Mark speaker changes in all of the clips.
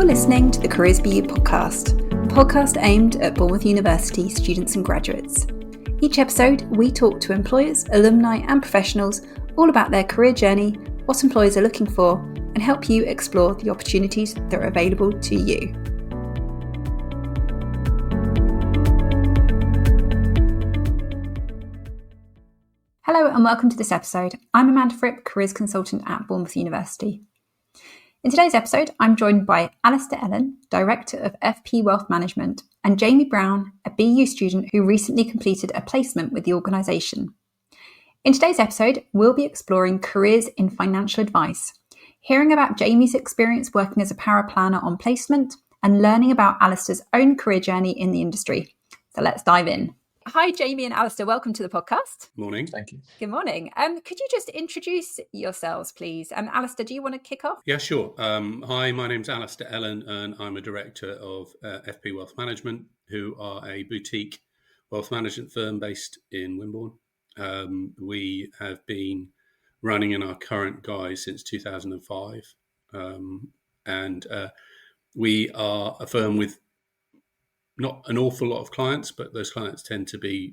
Speaker 1: listening to the Careers BU podcast, a podcast aimed at Bournemouth University students and graduates. Each episode, we talk to employers, alumni and professionals all about their career journey, what employers are looking for, and help you explore the opportunities that are available to you. Hello and welcome to this episode. I'm Amanda Fripp, Careers Consultant at Bournemouth University. In today's episode, I'm joined by Alistair Ellen, Director of FP Wealth Management, and Jamie Brown, a BU student who recently completed a placement with the organisation. In today's episode, we'll be exploring careers in financial advice, hearing about Jamie's experience working as a paraplanner on placement, and learning about Alistair's own career journey in the industry. So let's dive in. Hi, Jamie and Alistair. Welcome to the podcast.
Speaker 2: Morning.
Speaker 3: Thank you.
Speaker 1: Good morning. Could you just introduce yourselves, please? Alistair, do you want to kick off?
Speaker 2: Yeah, sure. Hi, my name's Alistair Ellen, and I'm a director of FP Wealth Management, who are a boutique wealth management firm based in Wimborne. We have been running in our current guise since 2005, and we are a firm with not an awful lot of clients, but those clients tend to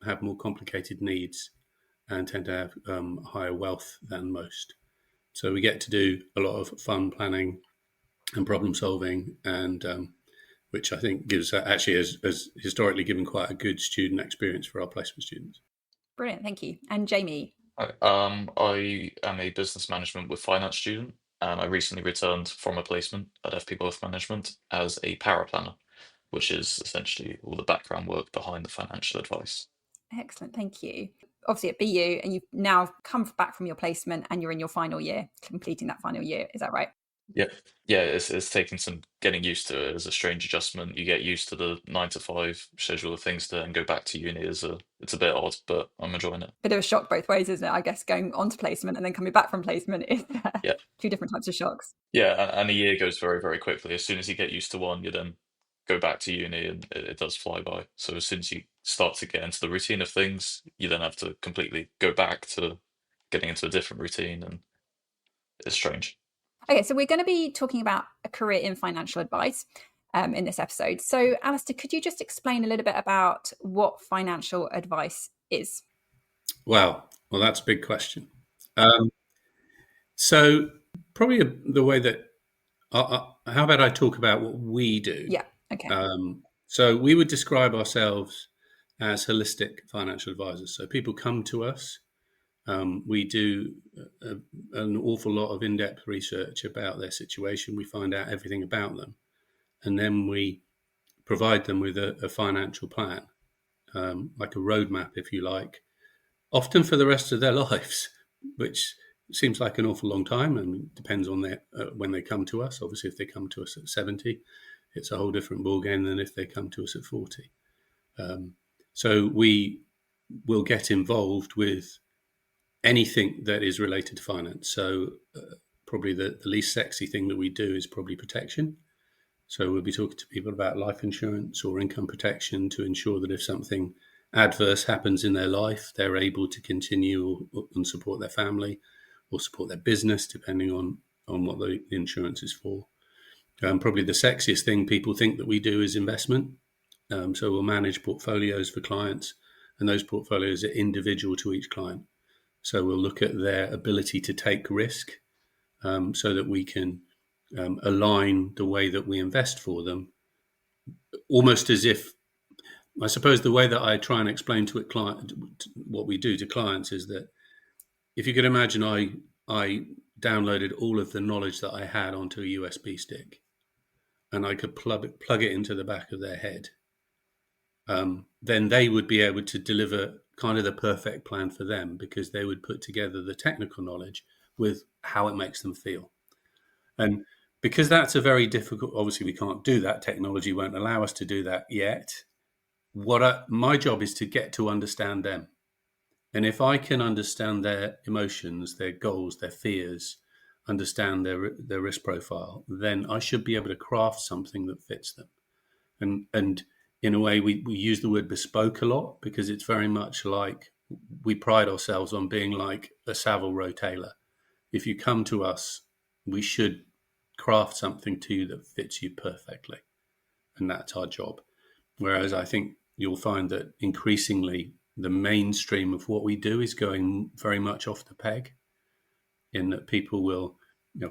Speaker 2: have more complicated needs and tend to have higher wealth than most. So we get to do a lot of fun planning and problem solving, and which I think gives actually has historically given quite a good student experience for our placement students.
Speaker 1: Brilliant, thank you. And Jamie?
Speaker 3: Hi, I am a business management with finance student, and I recently returned from a placement at FP Wealth Management as a paraplanner, which is essentially all the background work behind the financial advice.
Speaker 1: Excellent, thank you. Obviously at BU, and you've now come back from your placement and you're in your final year, completing that final year, is that right?
Speaker 3: Yeah, it's taking some getting used to it as a strange adjustment. You get used to the 9 to 5 schedule of things to and go back to uni it's a bit odd, but I'm enjoying it.
Speaker 1: Bit of a shock both ways, isn't it? I guess going on to placement and then coming back from placement is two different types of shocks.
Speaker 3: Yeah, and a year goes very, very quickly. As soon as you get used to one, you then go back to uni and it does fly by. So as soon as you start to get into the routine of things, you then have to completely go back to getting into a different routine, and it's strange.
Speaker 1: Okay, so we're going to be talking about a career in financial advice in this episode. So Alistair, could you just explain a little bit about what financial advice is?
Speaker 2: Wow, well, that's a big question. So probably the way that, how about I talk about what we do?
Speaker 1: Yeah, okay.
Speaker 2: So we would describe ourselves as holistic financial advisors. So people come to us. We do an awful lot of in-depth research about their situation. We find out everything about them. And then we provide them with a financial plan, like a roadmap, if you like, often for the rest of their lives, which seems like an awful long time, and it depends on when they come to us. Obviously, if they come to us at 70, it's a whole different ballgame than if they come to us at 40. So we will get involved with anything that is related to finance. So probably the least sexy thing that we do is probably protection. So we'll be talking to people about life insurance or income protection to ensure that if something adverse happens in their life, they're able to continue and support their family or support their business, depending on what the insurance is for. Probably the sexiest thing people think that we do is investment. So we'll manage portfolios for clients, and those portfolios are individual to each client. So we'll look at their ability to take risk so that we can align the way that we invest for them, almost as if, I suppose the way that I try and explain to a client what we do to clients is that if you could imagine I downloaded all of the knowledge that I had onto a USB stick and I could plug it into the back of their head, then they would be able to deliver kind of the perfect plan for them, because they would put together the technical knowledge with how it makes them feel. And because that's a very difficult, obviously we can't do that, technology won't allow us to do that yet. My job is to get to understand them. And if I can understand their emotions, their goals, their fears, understand their risk profile, then I should be able to craft something that fits them. And in a way, we use the word bespoke a lot, because it's very much like we pride ourselves on being like a Savile Row tailor. If you come to us, we should craft something to you that fits you perfectly. And that's our job. Whereas I think you'll find that increasingly the mainstream of what we do is going very much off the peg, in that people will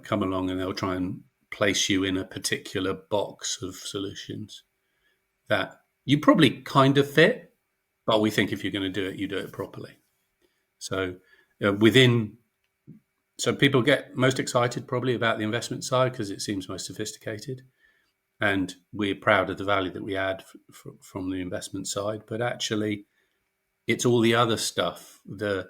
Speaker 2: come along and they'll try and place you in a particular box of solutions that you probably kind of fit, but we think if you're going to do it, you do it properly. So so people get most excited probably about the investment side because it seems most sophisticated. And we're proud of the value that we add from the investment side. But actually, it's all the other stuff, the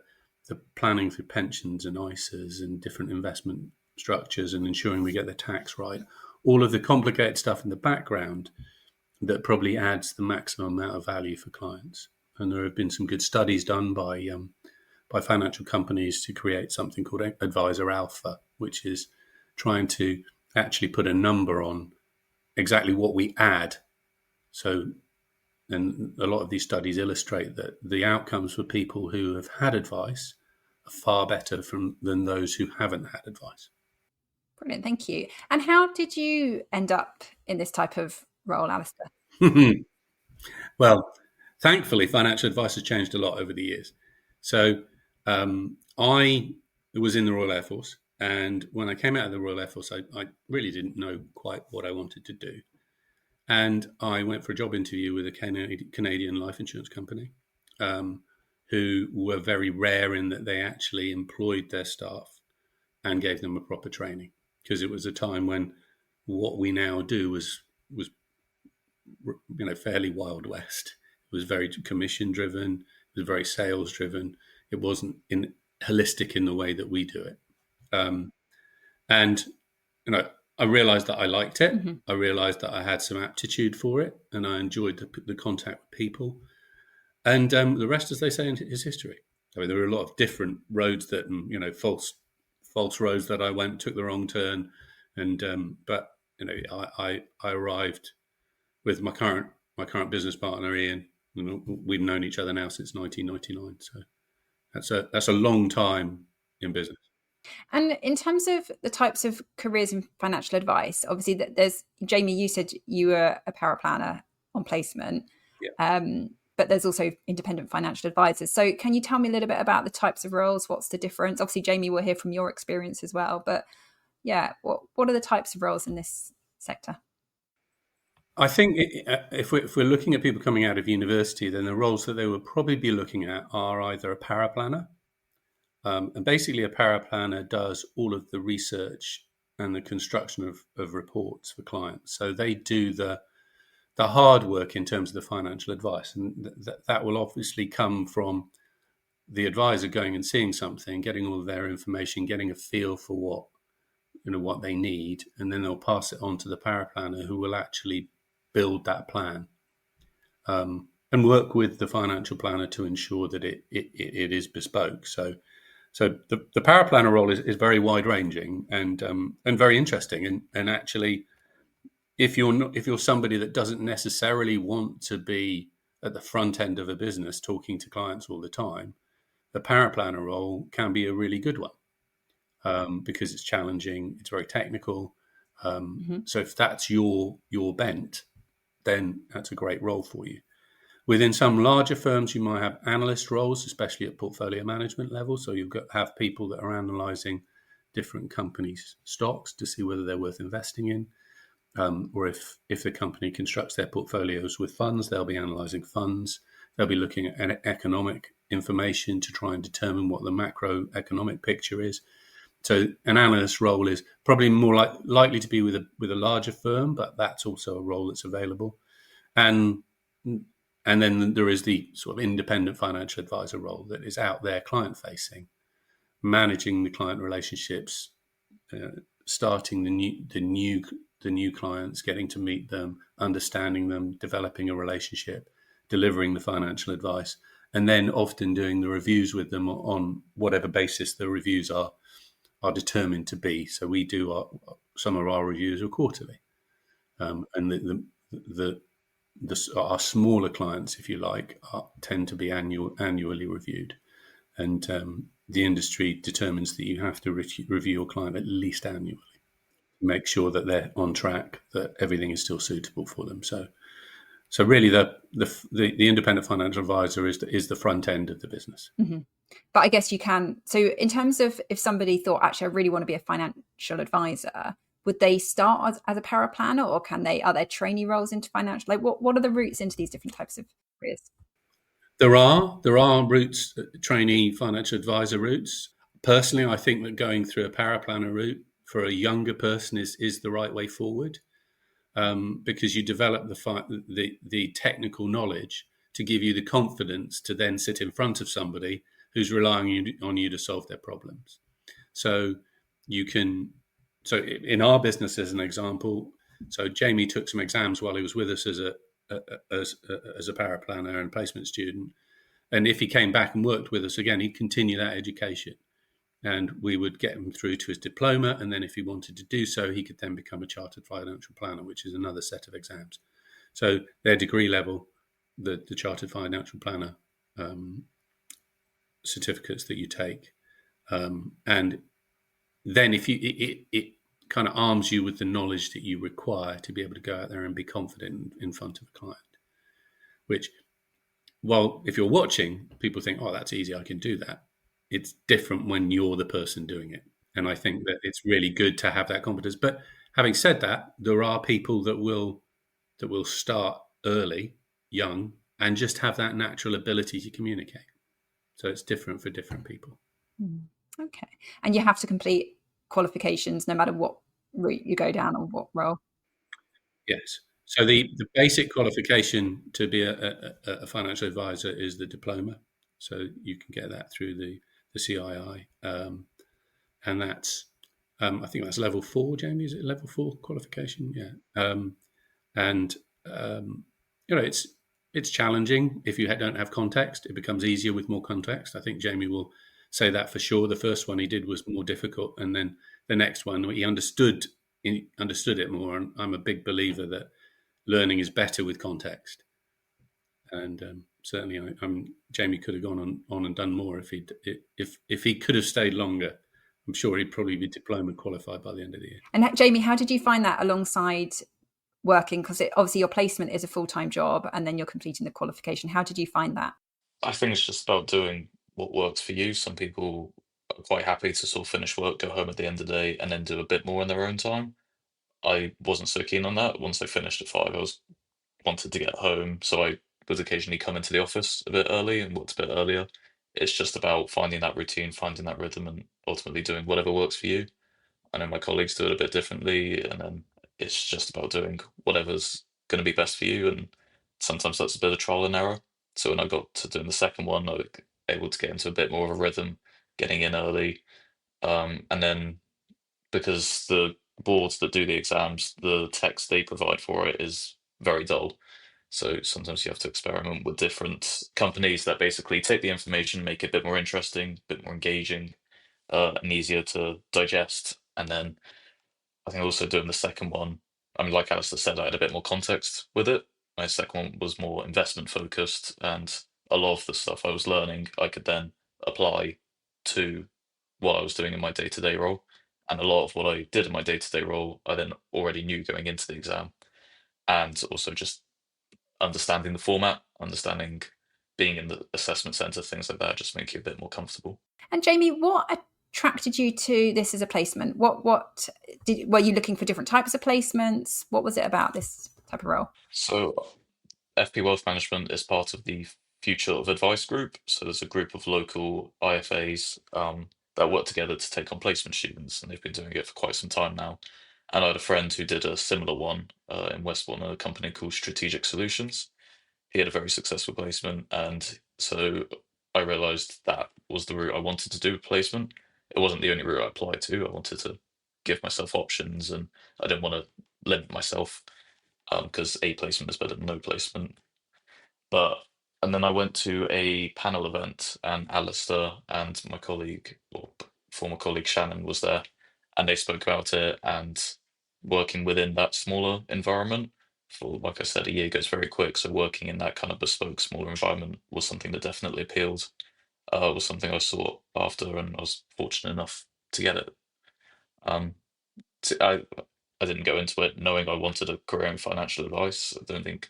Speaker 2: planning for pensions and ISAs and different investment structures and ensuring we get the tax right, all of the complicated stuff in the background that probably adds the maximum amount of value for clients. And there have been some good studies done by financial companies to create something called Advisor Alpha, which is trying to actually put a number on exactly what we add. So, and a lot of these studies illustrate that the outcomes for people who have had advice are far better than those who haven't had advice.
Speaker 1: Brilliant, thank you. And how did you end up in this type of role, Alistair?
Speaker 2: Well, thankfully, financial advice has changed a lot over the years. So I was in the Royal Air Force, and when I came out of the Royal Air Force, I really didn't know quite what I wanted to do. And I went for a job interview with a Canadian life insurance company who were very rare in that they actually employed their staff and gave them a proper training, because it was a time when what we now do was fairly Wild West. It was very commission driven. It was very sales driven. It wasn't holistic in the way that we do it. And I realized that I liked it. Mm-hmm. I realized that I had some aptitude for it, and I enjoyed the contact with people. And the rest, as they say, is history. I mean, there were a lot of different roads that, false roads that I took the wrong turn, but I arrived with my current business partner Ian. We've known each other now since 1999, so that's a long time in business.
Speaker 1: And in terms of the types of careers in financial advice, obviously there's, Jamie, you said you were a paraplanner on placement, but there's also independent financial advisors. So can you tell me a little bit about the types of roles? What's the difference? Obviously, Jamie, we'll hear from your experience as well, but what are the types of roles in this sector?
Speaker 2: I think if we're looking at people coming out of university, then the roles that they will probably be looking at are either a paraplanner. And basically, a paraplanner does all of the research and the construction of reports for clients. So they do the hard work in terms of the financial advice. And that will obviously come from the advisor going and seeing something, getting all of their information, getting a feel for what they need. And then they'll pass it on to the paraplanner, who will actually build that plan and work with the financial planner to ensure that it is bespoke. So the paraplanner role is very wide ranging and very interesting. And actually, if you're somebody that doesn't necessarily want to be at the front end of a business talking to clients all the time, the paraplanner role can be a really good one because it's challenging, it's very technical. So if that's your bent, then that's a great role for you. Within some larger firms, you might have analyst roles, especially at portfolio management level. So you've got to have people that are analysing different companies' stocks to see whether they're worth investing in. Or if the company constructs their portfolios with funds, they'll be analysing funds. They'll be looking at economic information to try and determine what the macroeconomic picture is. So an analyst role is probably more likely to be with a larger firm, but that's also a role that's available. And then there is the sort of independent financial advisor role that is out there client-facing, managing the client relationships, starting the new clients, getting to meet them, understanding them, developing a relationship, delivering the financial advice, and then often doing the reviews with them on whatever basis the reviews are determined to be. So we do some of our reviews are quarterly, and our smaller clients, if you like, tend to be annually reviewed, and the industry determines that you have to review your client at least annually. make sure that they're on track, that everything is still suitable for them. So really, the independent financial advisor is the front end of the business.
Speaker 1: Mm-hmm. But I guess you can. So in terms of if somebody thought, actually, I really want to be a financial advisor, would they start as a paraplanner, or are there trainee roles into financial? Like, what are the routes into these different types of careers?
Speaker 2: There are routes, trainee financial advisor routes. Personally, I think that going through a paraplanner route for a younger person is the right way forward, because you develop the technical knowledge to give you the confidence to then sit in front of somebody who's relying on you to solve their problems. So you can. So in our business, as an example, so Jamie took some exams while he was with us as a paraplanner and placement student. And if he came back and worked with us again, he'd continue that education. And we would get him through to his diploma. And then if he wanted to do so, he could then become a chartered financial planner, which is another set of exams. So their degree level, the chartered financial planner certificates that you take. And then it kind of arms you with the knowledge that you require to be able to go out there and be confident in front of a client, which, well, if you're watching, people think, oh, that's easy, I can do that. It's different when you're the person doing it. And I think that it's really good to have that confidence. But having said that, there are people that will start early, young, and just have that natural ability to communicate. So it's different for different people.
Speaker 1: Okay. And you have to complete qualifications no matter what route you go down or what role?
Speaker 2: Yes. So the basic qualification to be a financial advisor is the diploma. So you can get that through the CII. And that's, I think that's level 4, Jamie, is it level 4 qualification? Yeah. It's challenging. If you don't have context, it becomes easier with more context. I think Jamie will say that for sure. The first one he did was more difficult. And then the next one, he understood it more. And I'm a big believer that learning is better with context. And certainly, Jamie could have gone on and done more if he could have stayed longer. I'm sure he'd probably be diploma qualified by the end of the year.
Speaker 1: And Jamie, how did you find that alongside working? Because obviously your placement is a full-time job, and then you're completing the qualification. How did you find that?
Speaker 3: I think it's just about doing what works for you. Some people are quite happy to sort of finish work, go home at the end of the day, and then do a bit more in their own time. I wasn't so keen on that. Once I finished at 5, wanted to get home, so I would occasionally come into the office a bit early and worked a bit earlier. It's just about finding that routine, finding that rhythm, and ultimately doing whatever works for you. I know my colleagues do it a bit differently, and then it's just about doing whatever's going to be best for you. And sometimes that's a bit of trial and error. So when I got to doing the second one, I was able to get into a bit more of a rhythm, getting in early. And then because the boards that do the exams, the text they provide for it is very dull. So sometimes you have to experiment with different companies that basically take the information, make it a bit more interesting, a bit more engaging, and easier to digest. And then I think also doing the second one, I mean, like Alistair said, I had a bit more context with it. My second one was more investment focused, and a lot of the stuff I was learning, I could then apply to what I was doing in my day to day role. And a lot of what I did in my day to day role, I then already knew going into the exam. And also just understanding the format, understanding being in the assessment center, things like that, just make you a bit more comfortable.
Speaker 1: And Jamie, what attracted you to this as a placement? Were you looking for different types of placements? What was it about this type of role?
Speaker 3: So FP Wealth Management is part of the Future of Advice group. So there's a group of local IFAs that work together to take on placement students, and they've been doing it for quite some time now. And I had a friend who did a similar one in Westbourne, a company called Strategic Solutions. He had a very successful placement, and so I realised that was the route I wanted to do with placement. It wasn't the only route I applied to. I wanted to give myself options, and I didn't want to limit myself because a placement is better than no placement. But and then I went to a panel event, and Alistair and my colleague, or former colleague Shannon, was there, and they spoke about it and working within that smaller environment. For like I said, a year goes very quick, so working in that kind of bespoke, smaller environment was something that definitely appealed. Was something I sought after, and I was fortunate enough to get it. Um, I didn't go into it knowing I wanted a career in financial advice. I don't think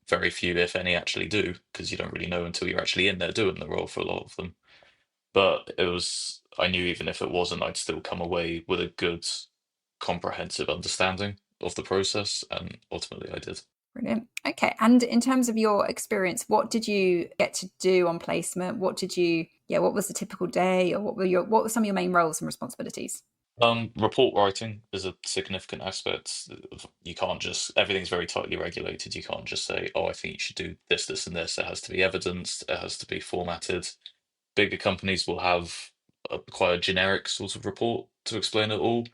Speaker 3: very few, if any, actually do, because you don't really know until you're actually in there doing the role for a lot of them. But I knew even if it wasn't, I'd still come away with a good, comprehensive understanding of the process, and ultimately I did.
Speaker 1: Brilliant. Okay. And in terms of your experience, what did you get to do on placement? What was the typical day, or what were some of your main roles and responsibilities?
Speaker 3: Report writing is a significant aspect. You can't just, everything's very tightly regulated. You can't just say, oh, I think you should do this, this, and this. It has to be evidenced, it has to be formatted. Bigger companies will have quite a generic sort of report to explain it all.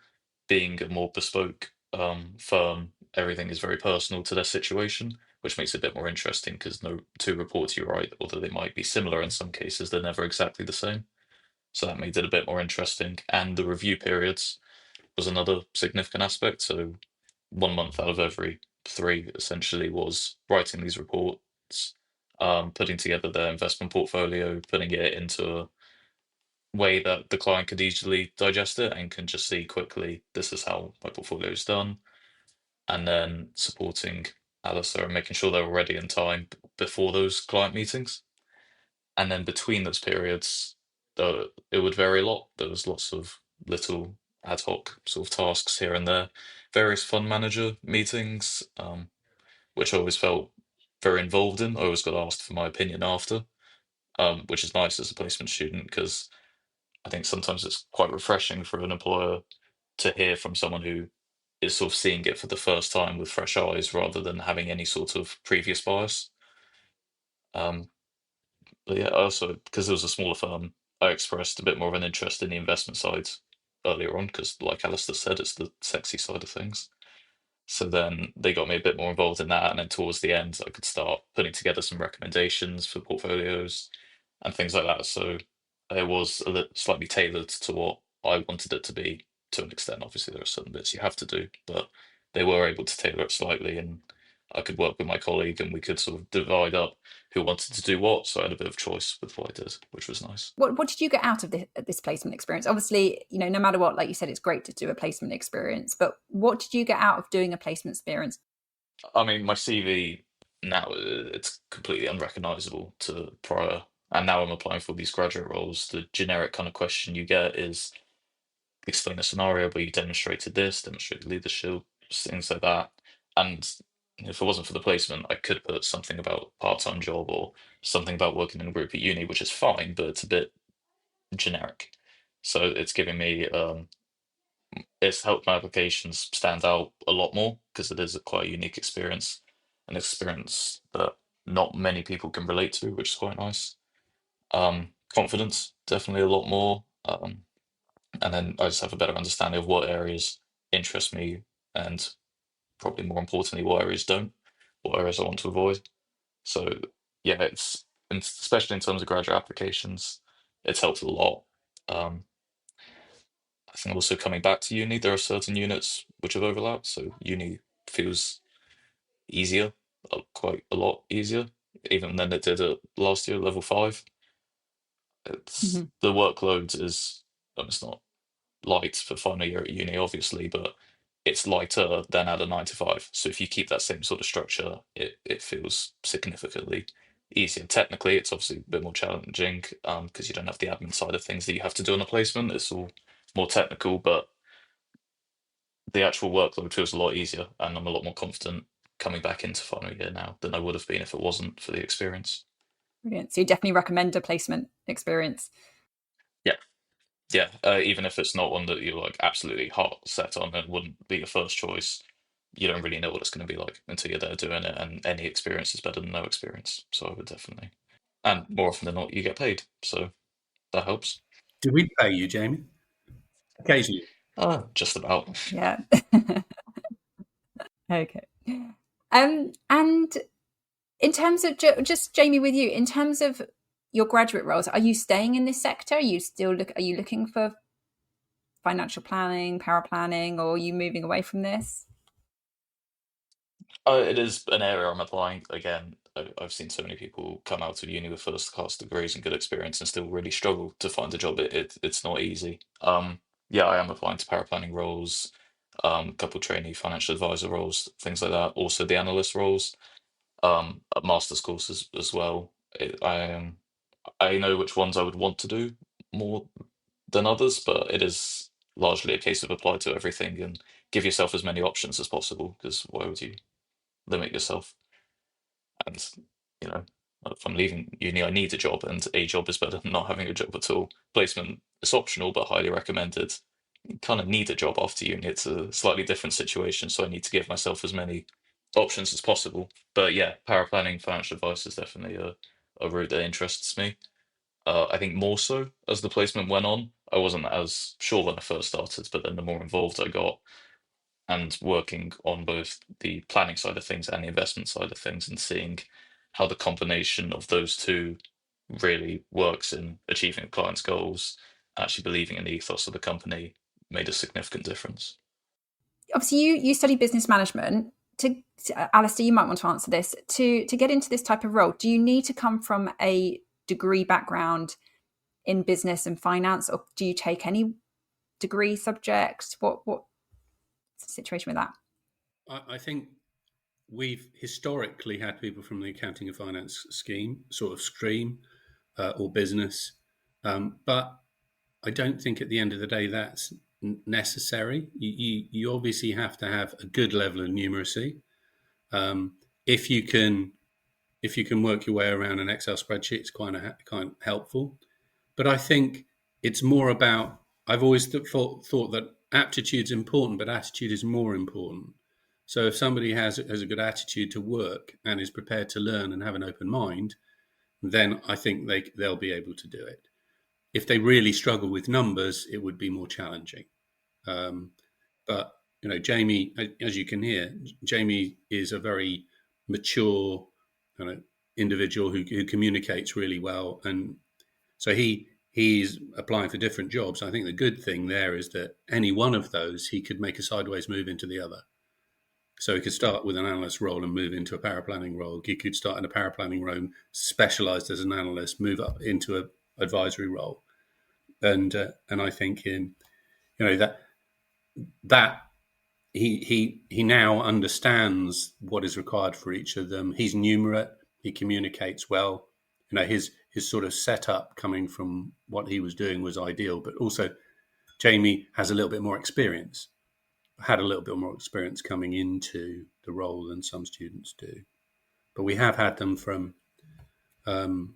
Speaker 3: Being a more bespoke firm, everything is very personal to their situation, which makes it a bit more interesting because no two reports you write, although they might be similar in some cases, they're never exactly the same. So that made it a bit more interesting. And the review periods was another significant aspect. So 1 month out of every three essentially was writing these reports, putting together their investment portfolio, putting it into a way that the client could easily digest it and can just see quickly, this is how my portfolio is done. And then supporting Alistair and making sure they were ready in time before those client meetings. And then between those periods, it would vary a lot. There was lots of little ad hoc sort of tasks here and there, various fund manager meetings, which I always felt very involved in. I always got asked for my opinion after, which is nice as a placement student because I think sometimes it's quite refreshing for an employer to hear from someone who is sort of seeing it for the first time with fresh eyes rather than having any sort of previous bias. Um, But yeah, also because it was a smaller firm, I expressed a bit more of an interest in the investment side earlier on because, like Alistair said, it's the sexy side of things. So then they got me a bit more involved in that, and then towards the end, I could start putting together some recommendations for portfolios and things like that. So it was slightly tailored to what I wanted it to be to an extent. Obviously, there are certain bits you have to do, but they were able to tailor it slightly, and I could work with my colleague, and we could sort of divide up who wanted to do what. So I had a bit of choice with what I did, which was nice.
Speaker 1: What did you get out of this placement experience? Obviously, no matter what, like you said, it's great to do a placement experience, but what did you get out of doing a placement experience?
Speaker 3: I mean, my CV now it's completely unrecognizable to prior, and now I'm applying for these graduate roles. The generic kind of question you get is explain a scenario where you demonstrated this, demonstrated leadership, things like that. And if it wasn't for the placement, I could put something about part-time job or something about working in a group at uni, which is fine, but it's a bit generic. So it's giving me it's helped my applications stand out a lot more because it is a quite unique experience, an experience that not many people can relate to, which is quite nice. Confidence, definitely a lot more. And then I just have a better understanding of what areas interest me and probably more importantly, what areas don't, what areas I want to avoid. So yeah, especially in terms of graduate applications, it's helped a lot. Um, I think also coming back to uni, there are certain units which have overlapped. So uni feels easier, quite a lot easier, even than it did at last year, level five. It's
Speaker 1: Mm-hmm.
Speaker 3: the workload is it's not light for final year at uni, obviously, but it's lighter than at a 9 to 5. So if you keep that same sort of structure, it feels significantly easier. Technically, it's obviously a bit more challenging because you don't have the admin side of things that you have to do on a placement. It's all more technical, but the actual workload feels a lot easier, and I'm a lot more confident coming back into final year now than I would have been if it wasn't for the experience.
Speaker 1: Brilliant. So you definitely recommend a placement experience.
Speaker 3: Yeah, yeah. Even if it's not one that you're like absolutely hot set on and wouldn't be your first choice, you don't really know what it's going to be like until you're there doing it, and any experience is better than no experience. So I would definitely, and more often than not, you get paid, so that helps.
Speaker 2: Do we pay you, Jamie? Occasionally.
Speaker 3: Just about.
Speaker 1: Yeah. Okay. And in terms of just Jamie, with you, in terms of your graduate roles, are you staying in this sector? Are you looking for financial planning, paraplanning, or are you moving away from this?
Speaker 3: It is an area I'm applying again. I've seen so many people come out of uni with first class degrees and good experience and still really struggle to find a job. It's not easy. Yeah, I am applying to paraplanning roles. a couple trainee financial advisor roles, things like that. Also the analyst roles, master's courses as well. I know which ones I would want to do more than others, but it is largely a case of apply to everything and give yourself as many options as possible, because why would you limit yourself? And, you know, if I'm leaving uni, I need a job, and a job is better than not having a job at all. Placement is optional, but highly recommended. You kind of need a job after uni. It's a slightly different situation, so I need to give myself as many options as possible. But yeah, paraplanning, financial advice is definitely a route that interests me. I think more so as the placement went on. I wasn't as sure when I first started, but then the more involved I got, and working on both the planning side of things and the investment side of things, and seeing how the combination of those two really works in achieving a client's goals, actually believing in the ethos of the company, made a significant difference.
Speaker 1: Obviously, you study business management. Alistair, you might want to answer this. To get into this type of role, do you need to come from a degree background in business and finance, or do you take any degree subjects? What's the situation with that?
Speaker 2: I think we've historically had people from the accounting and finance stream, or business, but I don't think at the end of the day that's necessary. You obviously have to have a good level of numeracy. If you can work your way around an Excel spreadsheet, it's kind of helpful. But I think it's more about, I've always thought that aptitude's important, but attitude is more important. So if somebody has a good attitude to work and is prepared to learn and have an open mind, then I think they'll be able to do it. If they really struggle with numbers, it would be more challenging. But Jamie, as you can hear, Jamie is a very mature kind of individual who communicates really well, and so he's applying for different jobs. I think the good thing there is that any one of those he could make a sideways move into the other. So he could start with an analyst role and move into a paraplanning role. He could start in a paraplanning role, specialised as an analyst, move up into an advisory role, and I think that he now understands what is required for each of them. He's numerate. He communicates well. His sort of setup coming from what he was doing was ideal, but also Jamie has a little bit more experience. Had a little bit more experience coming into the role than some students do, but we have had them from. I'm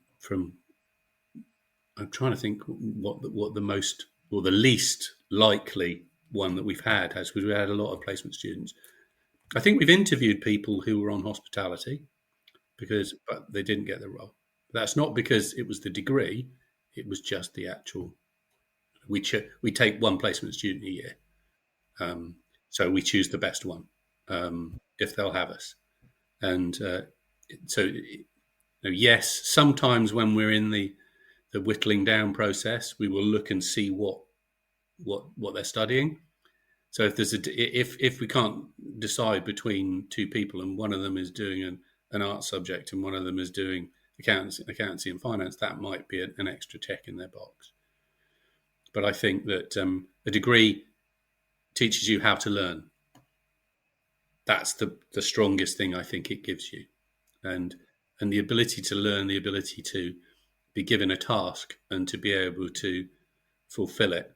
Speaker 2: trying to think what the most or the least likely one that we've had has, because we had a lot of placement students. I think we've interviewed people who were on hospitality but they didn't get the role. That's not because it was the degree; it was just the actual. We take one placement student a year, so we choose the best one if they'll have us. And so, yes, sometimes when we're in the whittling down process, we will look and see what they're studying. So if we can't decide between two people and one of them is doing an art subject and one of them is doing accountancy and finance, that might be an extra check in their box. But I think that a degree teaches you how to learn. That's the strongest thing I think it gives you, and the ability to learn, the ability to be given a task and to be able to fulfill it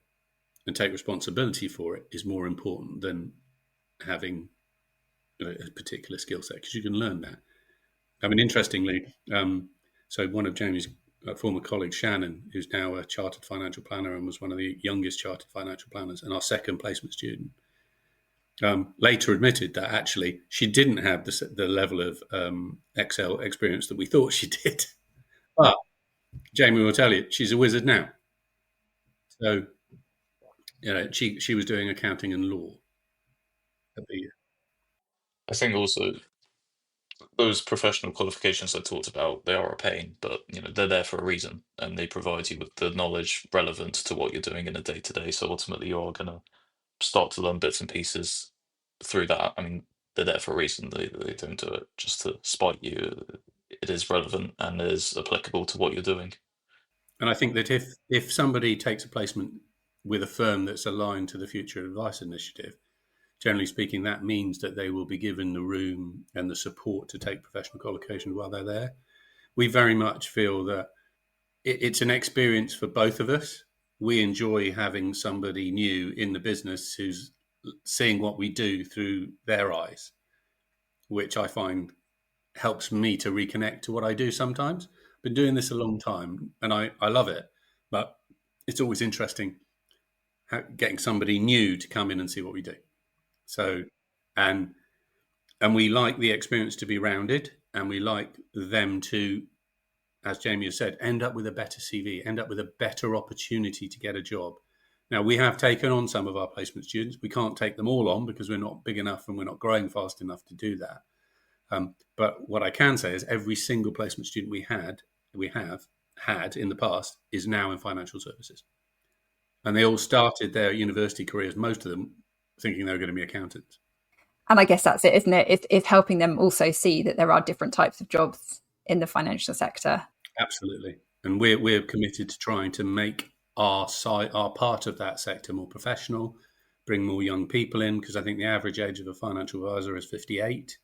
Speaker 2: and take responsibility for it is more important than having a particular skill set, because you can learn that. I mean, interestingly, so one of Jamie's former colleagues, Shannon, who's now a chartered financial planner and was one of the youngest chartered financial planners and our second placement student, later admitted that actually she didn't have the level of Excel experience that we thought she did. But Jamie will tell you, she's a wizard now. So, she was doing accounting and law at the.
Speaker 3: I think also those professional qualifications I talked about, they are a pain, but they're there for a reason, and they provide you with the knowledge relevant to what you're doing in a day to day. So ultimately, you are going to start to learn bits and pieces through that. I mean, they're there for a reason. They don't do it just to spite you. It is relevant and is applicable to what you're doing.
Speaker 2: And I think that if somebody takes a placement with a firm that's aligned to the Future Advice Initiative, generally speaking, that means that they will be given the room and the support to take professional qualifications while they're there. We very much feel that it's an experience for both of us. We enjoy having somebody new in the business who's seeing what we do through their eyes, which I find helps me to reconnect to what I do sometimes. Been doing this a long time and I love it, but it's always interesting getting somebody new to come in and see what we do. So, and we like the experience to be rounded, and we like them to, as Jamie has said, end up with a better CV, end up with a better opportunity to get a job. Now, we have taken on some of our placement students. We can't take them all on because we're not big enough and we're not growing fast enough to do that. But what I can say is every single placement student we have had in the past is now in financial services. And they all started their university careers, most of them, thinking they were going to be accountants.
Speaker 1: And I guess that's it, isn't it? It's helping them also see that there are different types of jobs in the financial sector.
Speaker 2: Absolutely. And we're committed to trying to make our part of that sector more professional, bring more young people in, because I think the average age of a financial advisor is 58.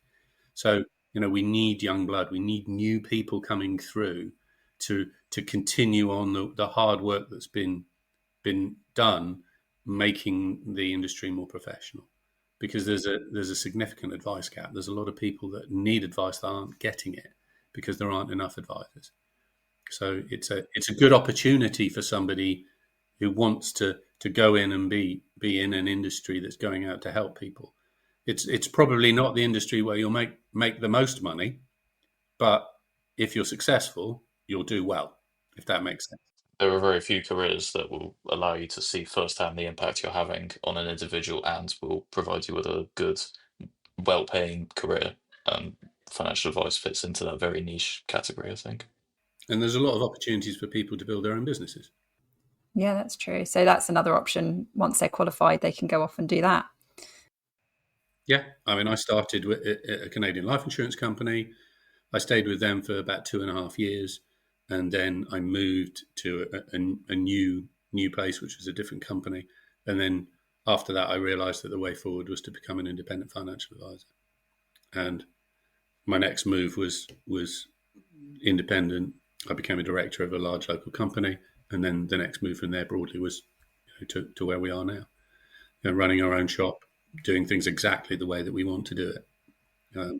Speaker 2: So, we need young blood. We need new people coming through to continue on the hard work that's been done, making the industry more professional. Because there's a significant advice gap. There's a lot of people that need advice that aren't getting it because there aren't enough advisors. So it's a good opportunity for somebody who wants to go in and be in an industry that's going out to help people. It's probably not the industry where you'll make the most money, but if you're successful, you'll do well, if that makes sense.
Speaker 3: There are very few careers that will allow you to see firsthand the impact you're having on an individual and will provide you with a good, well-paying career. Financial advice fits into that very niche category, I think.
Speaker 2: And there's a lot of opportunities for people to build their own businesses.
Speaker 1: Yeah, that's true. So that's another option. Once they're qualified, they can go off and do that.
Speaker 2: Yeah, I mean, I started with a Canadian life insurance company. I stayed with them for about 2.5 years, and then I moved to a new place, which was a different company. And then after that, I realised that the way forward was to become an independent financial advisor. And my next move was independent. I became a director of a large local company, and then the next move from there broadly was to where we are now, running our own shop, doing things exactly the way that we want to do it, to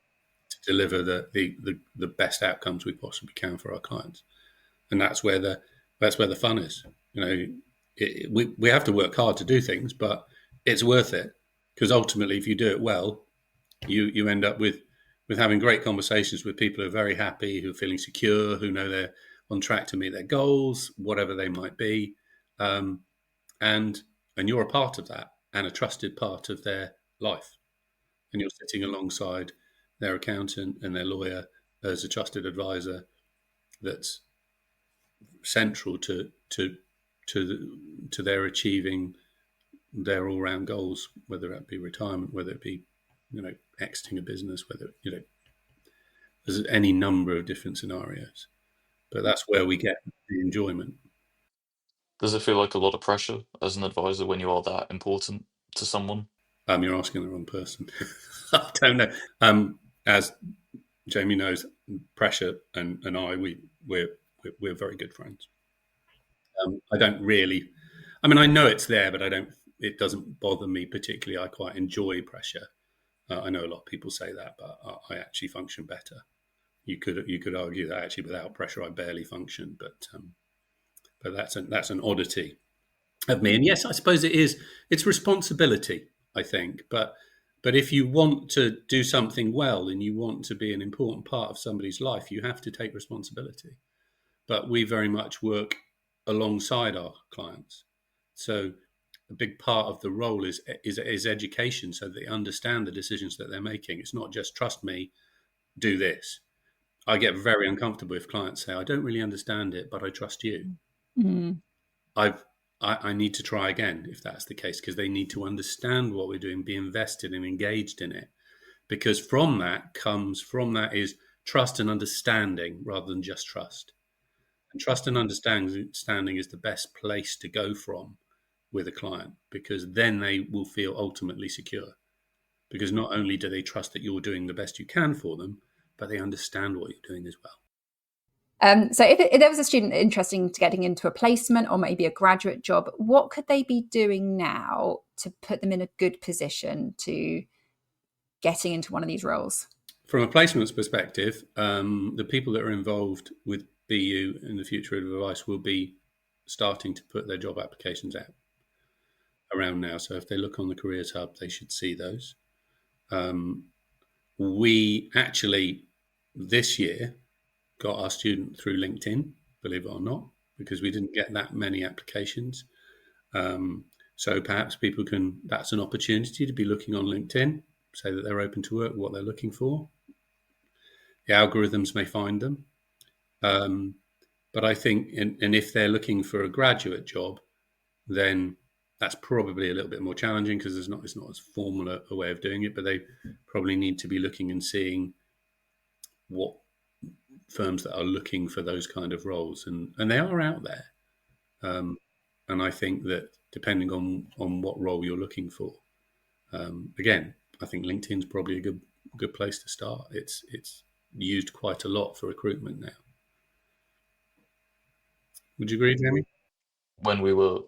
Speaker 2: deliver the best outcomes we possibly can for our clients. And that's where the fun is. We have to work hard to do things, but it's worth it, because ultimately, if you do it well, you end up with having great conversations with people who are very happy, who are feeling secure, who know they're on track to meet their goals, whatever they might be, and you're a part of that and a trusted part of their life, and you're sitting alongside their accountant and their lawyer as a trusted advisor that's central to their achieving their all-round goals, whether it be retirement, whether it be exiting a business, whether there's any number of different scenarios, but that's where we get the enjoyment.
Speaker 3: Does it feel like a lot of pressure as an advisor when you are that important to someone?
Speaker 2: You're asking the wrong person. I don't know. As Jamie knows, Pressure and I, we're very good friends. I don't really. I mean, I know it's there, but it doesn't bother me particularly. I quite enjoy pressure. I know a lot of people say that, but I actually function better. You could argue that actually without pressure, I barely function. But that's an oddity of me. And yes, I suppose it is. It's responsibility, I think. But if you want to do something well and you want to be an important part of somebody's life, you have to take responsibility. But we very much work alongside our clients. So a big part of the role is education, so they understand the decisions that they're making. It's not just trust me, do this. I get very uncomfortable if clients say, I don't really understand it, but I trust you.
Speaker 1: Mm.
Speaker 2: I need to try again if that's the case, because they need to understand what we're doing, be invested and engaged in it. Because from that is trust and understanding rather than just trust. And trust and understanding is the best place to go from with a client, because then they will feel ultimately secure. because not only do they trust that you're doing the best you can for them, but they understand what you're doing as well.
Speaker 1: So if there was a student interested in getting into a placement or maybe a graduate job, what could they be doing now to put them in a good position to getting into one of these roles?
Speaker 2: From a placements perspective, the people that are involved with BU in the future of advice will be starting to put their job applications out around now. So if they look on the Careers Hub, they should see those. We actually, this year, got our student through LinkedIn, believe it or not, because we didn't get that many applications. So perhaps people can, that's an opportunity to be looking on LinkedIn, say that they're open to work, what they're looking for. The algorithms may find them. But I think, and if they're looking for a graduate job, then that's probably a little bit more challenging because it's not as formal a way of doing it, but they probably need to be looking and seeing what firms that are looking for those kind of roles, and they are out there. And I think that depending on what role you're looking for, again, I think LinkedIn's probably a good place to start. It's used quite a lot for recruitment now. Would you agree, Jamie?
Speaker 3: When we were,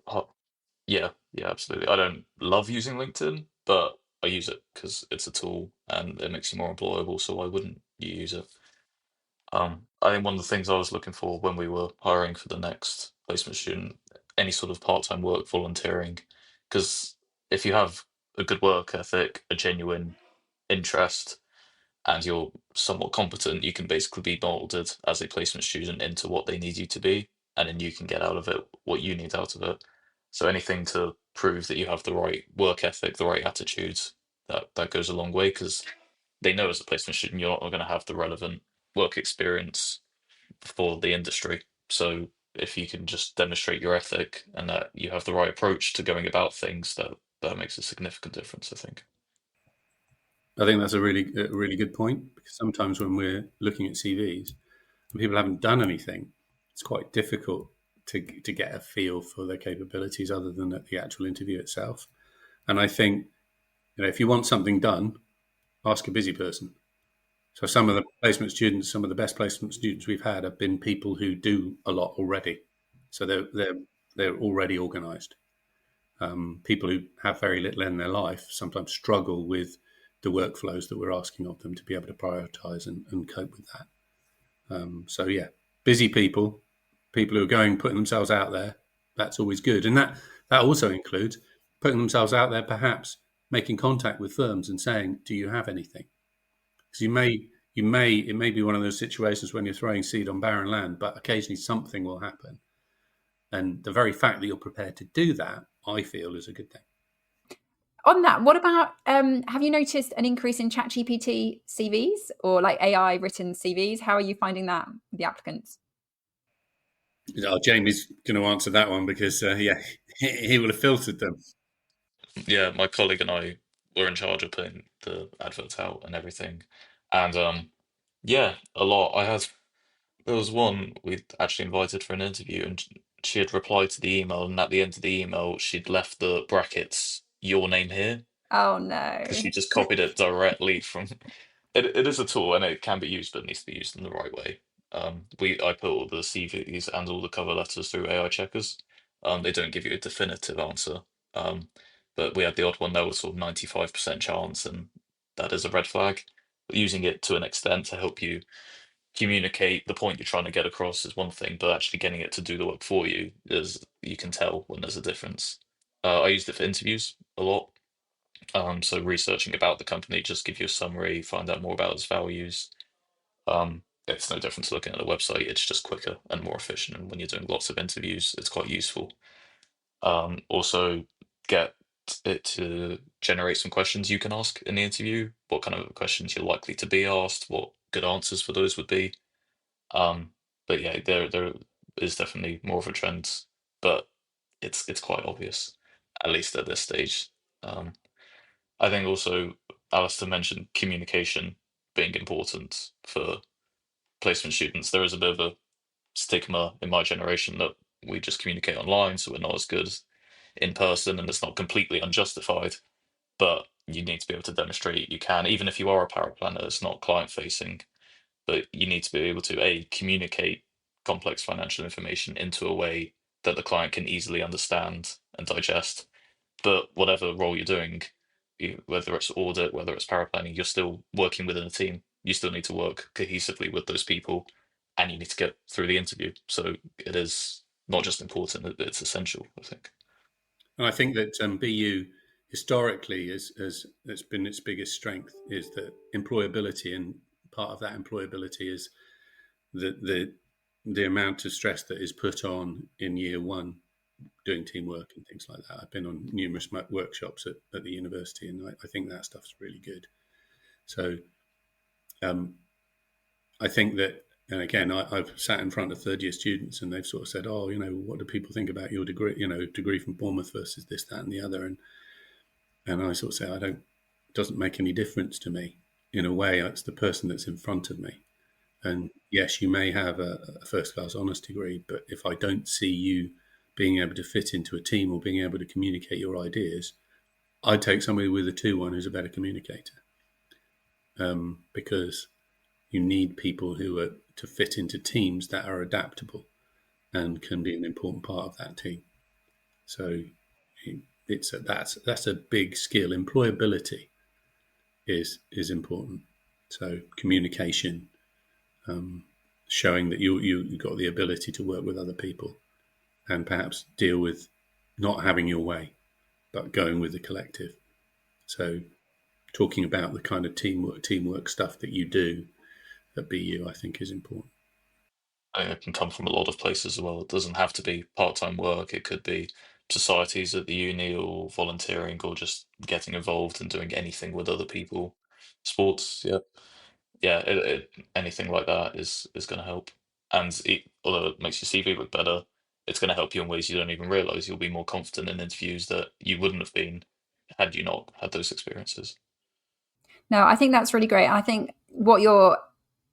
Speaker 3: yeah, absolutely. I don't love using LinkedIn, but I use it because it's a tool and it makes you more employable. So why wouldn't you use it? I think one of the things I was looking for when we were hiring for the next placement student, any sort of part-time work, volunteering, because if you have a good work ethic, a genuine interest, and you're somewhat competent, you can basically be molded as a placement student into what they need you to be, and then you can get out of it what you need out of it. So anything to prove that you have the right work ethic, the right attitudes, that goes a long way because they know as a placement student you're not going to have the relevant work experience for the industry. So if you can just demonstrate your ethic and that you have the right approach to going about things, that makes a significant difference, I think.
Speaker 2: I think that's a really good point, because sometimes when we're looking at CVs and people haven't done anything, it's quite difficult to get a feel for their capabilities other than at the actual interview itself. And I think, if you want something done, ask a busy person. So some of the some of the best placement students we've had have been people who do a lot already. So they're already organised. People who have very little in their life sometimes struggle with the workflows that we're asking of them to be able to prioritise and cope with that. So yeah, busy people who are putting themselves out there, that's always good. And that also includes putting themselves out there, perhaps making contact with firms and saying, do you have anything? Because it may be one of those situations when you're throwing seed on barren land, but occasionally something will happen. And the very fact that you're prepared to do that, I feel, is a good thing.
Speaker 1: On that, what about, have you noticed an increase in ChatGPT CVs or like AI written CVs? How are you finding that with the applicants?
Speaker 2: Jamie's going to answer that one because, he will have filtered them.
Speaker 3: Yeah, my colleague and I were in charge of putting the adverts out and everything. And yeah, a lot. There was one we'd actually invited for an interview, and she had replied to the email, and at the end of the email, she'd left the brackets, your name here,
Speaker 1: Oh no.
Speaker 3: because she just copied it directly from. It is a tool and it can be used, but it needs to be used in the right way. I put all the CVs and all the cover letters through AI checkers. They don't give you a definitive answer. Um, but we had the odd one that was sort of 95% chance, and that is a red flag. Using it to an extent to help you communicate the point you're trying to get across is one thing, but actually getting it to do the work for you is, you can tell when there's a difference. I used it for interviews a lot. So researching about the company, just give you a summary, find out more about its values. It's no different to looking at a website. It's just quicker and more efficient. And when you're doing lots of interviews, it's quite useful. Also, get it to generate some questions you can ask in the interview. What kind of questions you're likely to be asked? What good answers for those would be? But yeah, there is definitely more of a trend, but it's quite obvious, at least at this stage. Um, I think also Alistair mentioned communication being important for placement students. There is a bit of a stigma in my generation that we just communicate online, so we're not as good in person, and it's not completely unjustified. But you need to be able to demonstrate you can, even if you are a paraplanner, it's not client facing, but you need to be able to communicate complex financial information into a way that the client can easily understand and digest. But whatever role you're doing, whether it's audit, whether it's paraplanning, you're still working within a team. You still need to work cohesively with those people, and you need to get through the interview. So it is not just important; it's essential, I think.
Speaker 2: And I think that BU historically has been its biggest strength is that employability, and part of that employability is the amount of stress that is put on in year one doing teamwork and things like that. I've been on numerous workshops at the university, and I think that stuff's really good. So I think that, and again, I've sat in front of third-year students, and they've sort of said, "Oh, what do people think about your degree? Degree from Bournemouth versus this, that, and the other." And I sort of say, it doesn't make any difference to me. In a way, it's the person that's in front of me. And yes, you may have a first-class honours degree, but if I don't see you being able to fit into a team or being able to communicate your ideas, I'd take somebody with a 2-1 who's a better communicator, because you need people who are to fit into teams that are adaptable and can be an important part of that team. So that's a big skill. Employability is important. So communication, showing that you've got the ability to work with other people and perhaps deal with not having your way, but going with the collective. So talking about the kind of teamwork stuff that you do at BU, I think, is important.
Speaker 3: It can come from a lot of places as well. It doesn't have to be part-time work. It could be societies at the uni, or volunteering, or just getting involved and doing anything with other people. Sports, yeah, anything like that is going to help. And although it makes your CV look better, it's going to help you in ways you don't even realize. You'll be more confident in interviews that you wouldn't have been had you not had those experiences.
Speaker 1: No, I think that's really great. And I think what you're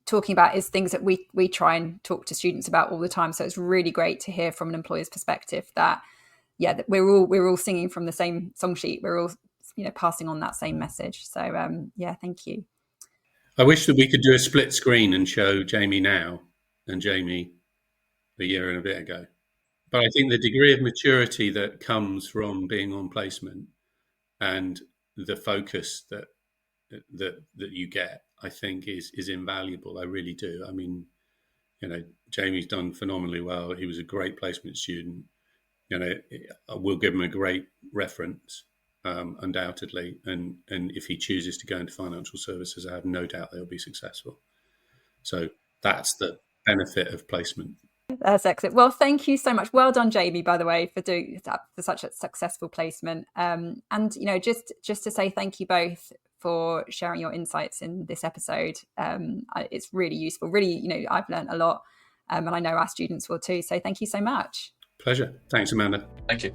Speaker 1: talking about is things that we try and talk to students about all the time. So it's really great to hear from an employer's perspective that that we're all singing from the same song sheet. We're all passing on that same message. So thank you.
Speaker 2: I wish that we could do a split screen and show Jamie now and Jamie a year and a bit ago. But I think the degree of maturity that comes from being on placement and the focus that you get, I think is invaluable. I really do. I mean, Jamie's done phenomenally well. He was a great placement student. We'll give him a great reference, undoubtedly. And if he chooses to go into financial services, I have no doubt they'll be successful. So that's the benefit of placement.
Speaker 1: That's excellent. Well, thank you so much. Well done, Jamie, by the way, for doing that, for such a successful placement. And just to say thank you both for sharing your insights in this episode. It's really useful. Really, I've learned a lot, and I know our students will too. So thank you so much.
Speaker 2: Pleasure. Thanks, Amanda.
Speaker 3: Thank you.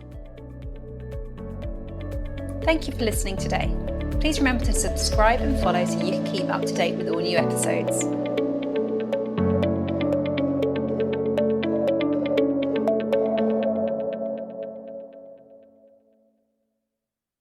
Speaker 1: Thank you for listening today. Please remember to subscribe and follow so you can keep up to date with all new episodes.